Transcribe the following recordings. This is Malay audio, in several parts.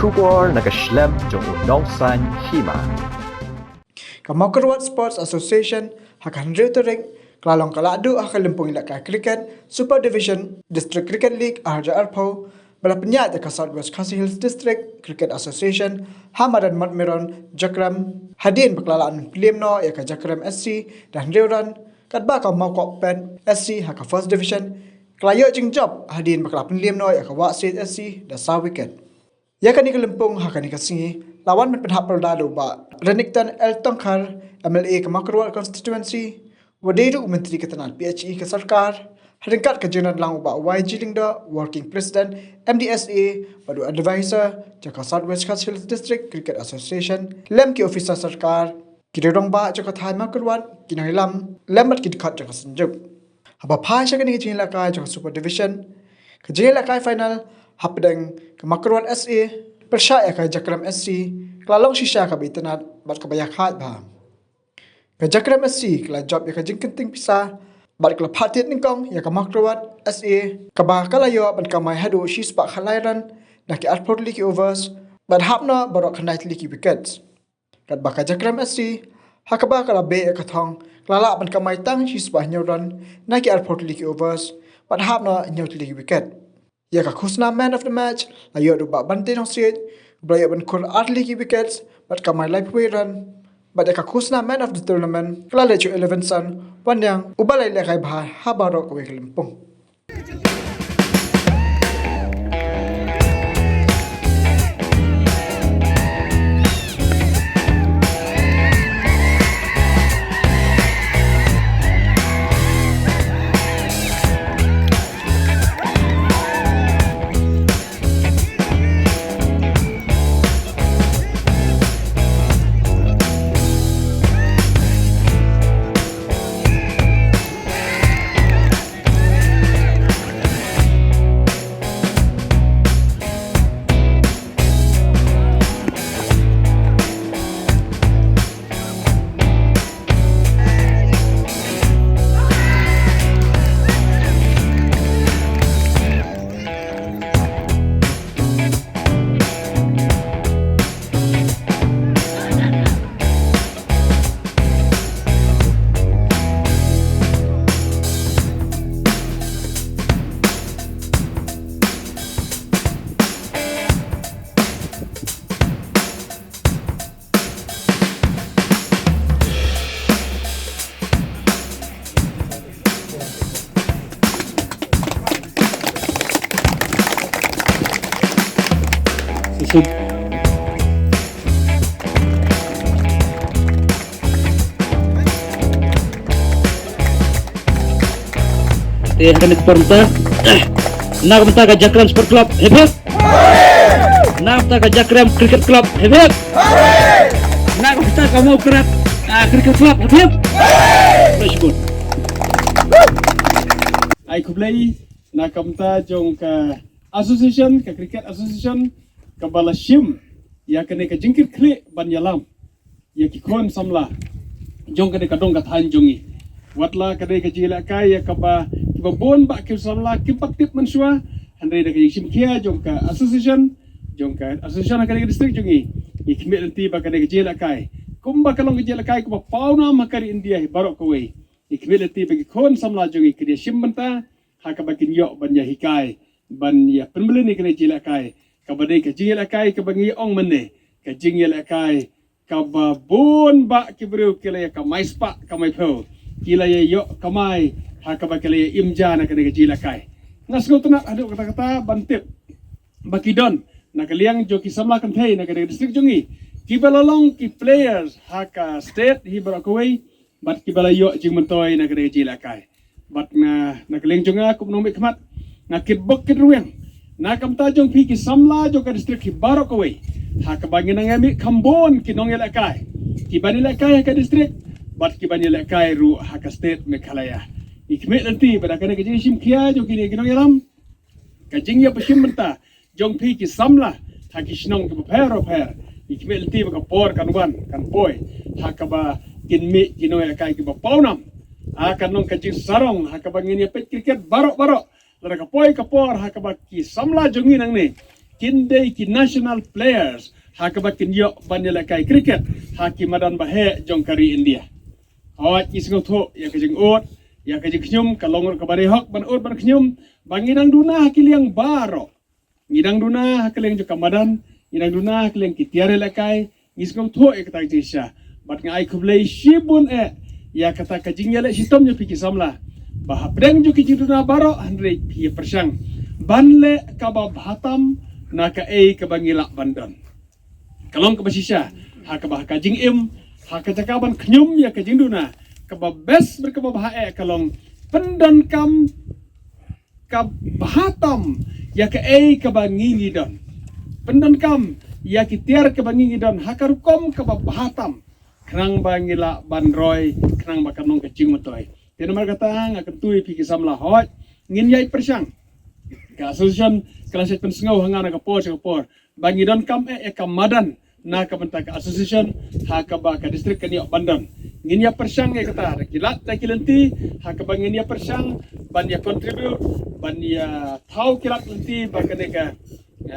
Shubor nakaslem jong unongsan Hima. Mawkyrwat Sports Association hakan reutereng klalong Lahduh hakalimpung ilaka cricket Super Division District Cricket League Arja Arpau bala penyat ke Southwest Hills District Cricket Association Hima dan Matmeron Jakram hadin berkelalaan Piliemno ya ke Jakram SC dan Reuran kadba ka Mawkyrwat SC haka First Division kelayo jing job hadin berkelapan Piliemno ya ke Swkhd SC dan Swkhd. Ya kan ikalimpung hakan ikasingi lawan menpenhap Lahduh ba Reniktan El Tongkar MLA ke Mawkyrwat constituency Waderu Menteri Ketenaga PHE ke Sarkar Haringkat ke Jeneral Lang ba YG Lingda Working President MDSA Wadu Advisor Jaka Southwest Hills District Cricket Association Lem ki Officer Sarkar Kirong ba Jaka Thai Mawkyrwat Kinahilam Lembat Kidkat Jaka Senjuk Haba Pai Shakan Hijin Lakai Jaka Super Division Ke Jin Lakai Final Hapdeng ke Mawkyrwat SA Persya ya ke Jakram SC Kelalong shisha ke Bitenat Bat kebayak hat bah Ke Jakram SC Kela job ya ke jingkenting pisah Bat kela patit ningkong ya ke Mawkyrwat SA Kebah kalayo Bat kamai hadu shispak halairan Nak ki arport liki overs Bat hapna barok kanai liki wickets Kat baka Jakram SC Hakabah kala be ya ke thong Kelala bat kamai tang shispak nyauran Nak ki arport liki overs Bat hapna nyaut liki wicket Ya ka khusna man of the match layo du ba bante nong street blaya ban kur atli ki wickets bat kamai life way run bat ya ka khusna man of the tournament kala le chu 11 san panyang ubalai le kai bha habaro ko weklimpung Swkhd. Akan diperintah nak minta ke Jakram Sport Club hebat. Nak minta ke Jakram Cricket Club hebat. Nak minta ke Mawkyrwat Cricket Club hebat. Tersebut. Ai kublai nak minta jong ke association ke Cricket Association Kabala Shim ya kene ka jingkir kle ban yalam ya ki kon samla jong kene ka dong ka than jongi watla kade ka jila kai ya kaba bon ba ki samla ki paktip mansua andre da ka shim kia jong ka association kade ka district jongi ya ki nanti ba kade ka jila kai kumba kalong ka jila kai ko pauna makari India barok ko we ya ki nanti ba ki kon samla jongi kide shim banta ha ka ba kin yo ban ya hikai ban ya penbelen ni kene jila kai kabadai ka jingil akai ka bangi ong mene ka jingil akai ka babon ba kibru kila ka maispa ka mai pho kila yo kamai ha ka ba kila imja na ka jingil akai ngasgo tuna adu kata-kata bantip bakidon na kaliang joki samla kan thei na ka district jongi kibalalong ki players ha ka state hi barakoi bat kibalayo jing mentoy na ka jingil akai bat na kaliang jonga kumnomik khamat na kibok kidrueng nakam tajong pi ki samla jo ka district ki barok away ha ka bangin ngami kambon ki nong kai ki banila kai ka district bat ki banila kai ru ha ka state Meghalaya ikme nanti pada kana ka jing kia jo ki nong yalam ka jing ya pashim benta jong pi ki samla ha ki shnong ki pero ikme nanti ba ka por kan wan kan poi ha ka ba kin mi ki nong kai ki ba paunam ha ka nong ka jing sarong ha ka bangin ya pet cricket barok Lara kapoi kapor hakabaki samla jongi nang ni kindai ki national players hakabakin yo banyala kai cricket haki madan bahe jong kari India hot isgo tho ya kajing ot ya kajing knyum kalongor kabare hok ban ot ban knyum bangidang duna hakiliang baro ngidang duna hakiliang jo kamadan ngidang duna hakiliang kitiare lakai isgo tho ya kata jisha bat ngai kublai shibun ya kata kajing yale sitom yo piki samla bah pedang jo kajing duna baro 100% banle kaba bhatam naka kabangila bandan kalong kabasisya hakaba kajing hakajakaban knyum ya kajing duna kaba best berkaba bahae kalong pendan kam bhatam ya kabangingi don pendan kam ya kitiar kabangingi don hakarukom kaba bhatam kenang bangila bandroy kenang bakanong kajing motoy tiada markata ngakatui piki samla hot ngin yai persang ka association kelas pensengau hangana kapor bangi don kam kamadan na kabanta ka association hakaba ka district kani bandan nginya persang kata kilat ta kilanti hakaba nginya persang ban ya contribute ban ya thau kilat lanti bakane ka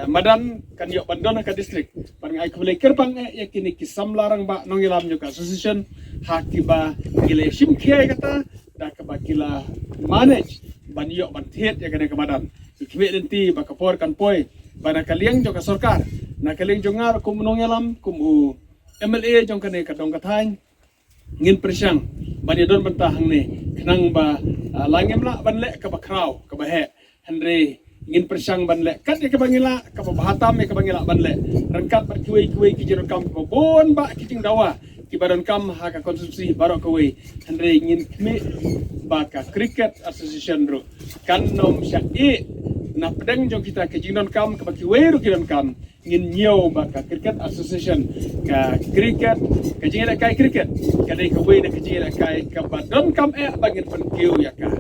madan kani bandan ka district ban ai kubele kerpang kini kisamlarang ba nongilam juga association hakiba gile simkhia kata da kaba kila manage ban yo ban thet ya kane ka madan ikbe nanti bakapor kan poi bana kaliang jo ka sarkar na kaliang jo ngar kum nongelam kum MLA jong kane ka dong kathain ngin persang bani don bantahang ni kenang ba langem la banle ka bakraw ka bahe andre ngin persang banle kat ka bangila ka bahatam ka bangila banle rangkat bar kuai ki jero kam ko bon ba kijing dawa ki badan kam ha ka konsumsi barok kuai andre ngin kme ba ka cricket association ro kan nom sya na pedang jong kita ke jingdon kam ke baki weru kidon kam ngin nyo ba ka cricket association ka cricket ke jingela kai cricket ka dai ka we na ke jingela kai ka badon kam bangin penkiu ya ka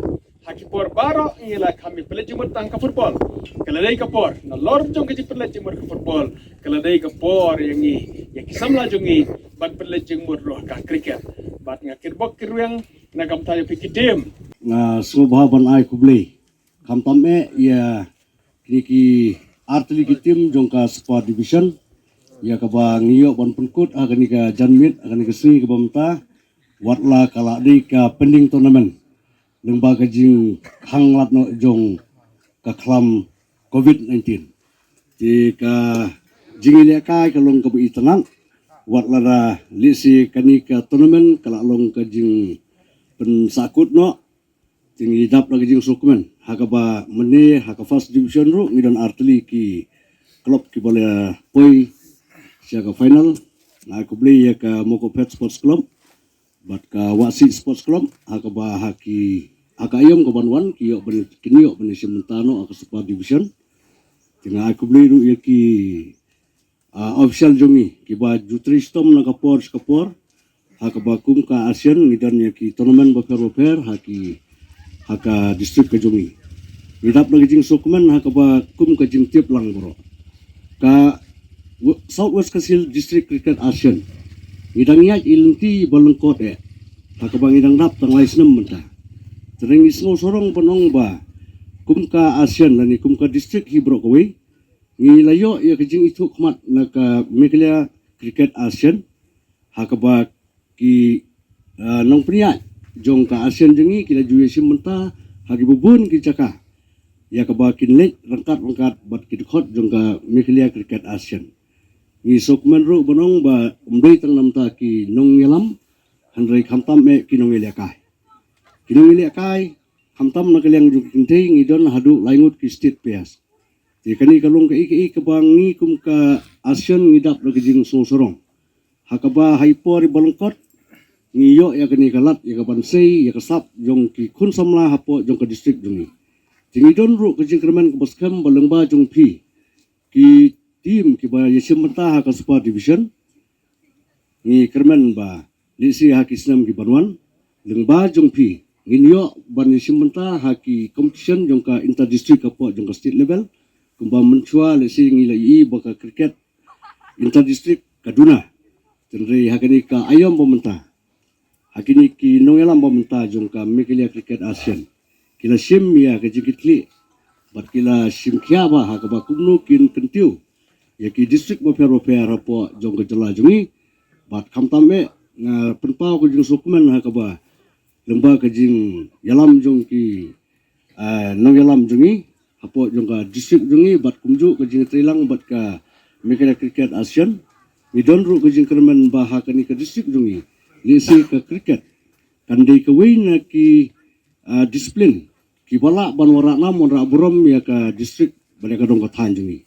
hakipor baro ngila kami pelajumur tang ka football kala dai ka por na lor jong ke pelajumur ka football kala dai ka por yang ni ya kisamla jongi ban pelajumur roh ka cricket bat ngakir bok kirwang na kam tayo pikidim na subhaban ai kublei kam tame ya kini artili kitim jongka sport division ya kaba ngiyo ban penkut agani ka janmit agani ka sri ka bamta watla kala di ka pending tournament lembaga jing hanglat no jong ka klam covid-19 di ka jingile kai ka long ka bi tanan watla da lisi kani ka tournament kala long ka jing pen sakut no jing idap lagi jing Swkhd hakaba mene haka first division ro ngidon artili ki klub ki bola poi siaga final na ko beli ya ka Mawkyrwat Sports Club bat ka Wasi Sports Club hakaba haki akayom ko banwan ki yo ben kinyo ben sementano aka sport division tinga ko beli ro ya ki official jongi ki ba jutristom na kapor hakaba kum ka Asian ngidon ya ki tournament bakar haki haka district ka jongi idap lagi jing Swkhd hakaba kum ka jing tip lang bro ka Southwest Kasil District Cricket Asian ngidang yak ilinti balengkot hakaba ngidang dap tang laisnem menta tereng isno sorong penong ba kum ka Asian lani kum ka district hibro kowe ngilayo ya ka jing itu kmat na ka Mawkyrwat Cricket Asian hakaba ki nong priat jong ka Asian jengi kita juye simenta hagi bubun ki caka ya ka bakin lek rangkat bat ki khot jong ka Mawkyrwat Cricket Asian ni Swkhd ro bonong ba umdei tang namta ki nong yelam handrai khamtam ki nong ile kai khamtam na kaliang jong kintei ngidon hadu laingut ki state pairs ti kani kalong ka iki ka bangi kum ka Asian ngidap lagi jing sorong hakaba haipor balongkot ngiyo ya kani kalat ya kaban sei ya kasap jong ki kun samla hapo jong ka district jongi tingidon ru ka jingkerman ka baskam balengba jong pi ki tim ki ba yesim mata ha ka sport division ni kerman ba lisi ha ki snam ki banwan lengba jong pi nginyo ban yesim mata ha ki competition jong ka inter district hapo jong ka state level kumba menchua lisi ngila i ba ka cricket inter district kaduna tenre ha kani ka ayom bomenta hakini ki nongelam bomenta jong ka Mawkyrwat Cricket Asian kila sim ya ka jikit kli bat kila simkia ba ha ka ba kumnu kin kentiu ya ki district bafer rapo jong ke jela jungi bat kamtam me penpau ke jing sukumen ha ka ba lemba ke jing yalam jong ki nong yalam jungi apo jong ka district jungi bat kumju ke jing trilang bat ka mekena cricket asian midon ru ke jing kermen ba ha ka ni ke district jungi lisi ke cricket kandai ke wina ki disiplin ki bala ban wara nam ra buram ya ka district balik ka dong ka than jungi